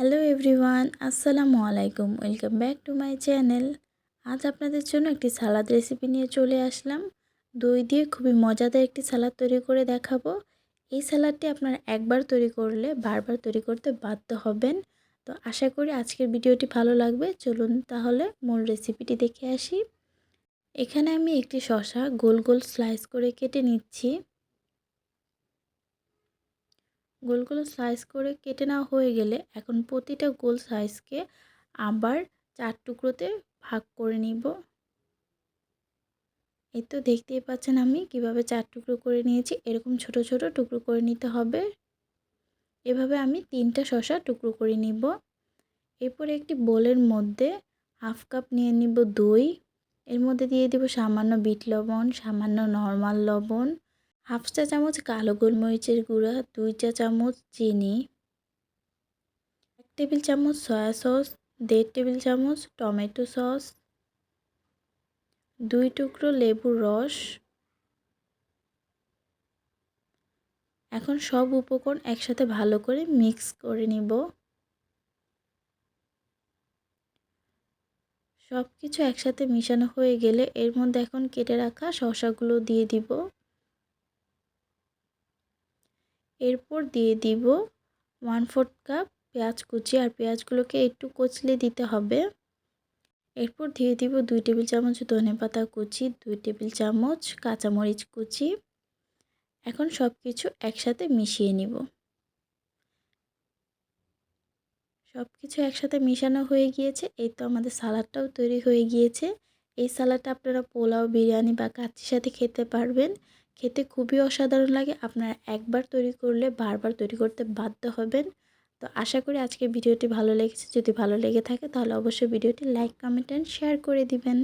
Hello everyone, আসসালামু আলাইকুম। Welcome back to my channel. আজ আপনাদের জন্য একটি সালাদ রেসিপি নিয়ে চলে আসলাম। দই দিয়ে খুবই মজাদার একটি সালাদ তৈরি করে দেখাবো। এই সালাদটি আপনারা একবার তৈরি করলে বারবার তৈরি করতে বাধ্য হবেন। তো আশা করি আজকের ভিডিওটি ভালো লাগবে। চলুন তাহলে মূল রেসিপিটি দেখে আসি। এখানে আমি একটি শসা গোল গোল স্লাইস করে কেটে নিচ্ছি। গোলগুলো স্লাইস করে কেটে নেওয়া হয়ে গেলে এখন প্রতিটা গোল সাইজকে আবার 4 টুকরোতে ভাগ করে নিব। এই তো দেখতেই পাচ্ছেন আমি কিভাবে 4 টুকরো করে নিয়েছি। এরকম ছোট ছোট টুকরো করে নিতে হবে। এভাবে আমি 3টা শসা টুকরো করে নিব। এরপর একটি বোলের মধ্যে হাফ কাপ নিয়ে নিব দই। এর মধ্যে দিয়ে দিব সামান্য বিট লবণ, সামান্য নরমাল লবণ, হাফ চা চামচ কালো গোলমরিচের গুঁড়া, 2 চা চামচ চিনি, 1 টেবিল চামচ সয়া সস, 1.5 টেবিল চামচ টমেটো সস, 2 টুকরো লেবুর রস। এখন সব উপকরণ একসাথে ভালো করে মিক্স করে নিব। সব কিছু একসাথে মিশানো হয়ে গেলে এর মধ্যে এখন কেটে রাখা শসাগুলো দিয়ে দিব। এরপর দিয়ে দিব 1/4 কাপ পেঁয়াজ কুচি, আর পেঁয়াজগুলোকে একটু কচলে দিতে হবে। এরপর দিয়ে দিব 2 টেবিল চামচ ধনেপাতা কুচি, 2 টেবিল চামচ কাঁচামরিচ কুচি। এখন সব কিছু একসাথে মিশিয়ে নিব। সব কিছু একসাথে মিশানো হয়ে গিয়েছে। এই তো আমাদের সালাদটাও তৈরি হয়ে গিয়েছে। এই সালাদটা আপনারা পোলাও, বিরিয়ানি বা কাচ্চির সাথে খেতে পারবেন। খেতে খুবই অসাধারণ লাগে। আপনারা একবার তৈরি করলে বারবার তৈরি করতে বাধ্য হবেন। তো আশা করি আজকের ভিডিওটি ভালো লেগেছে। যদি ভালো লেগে থাকে তাহলে অবশ্যই ভিডিওটি লাইক, কমেন্ট এন্ড শেয়ার করে দিবেন।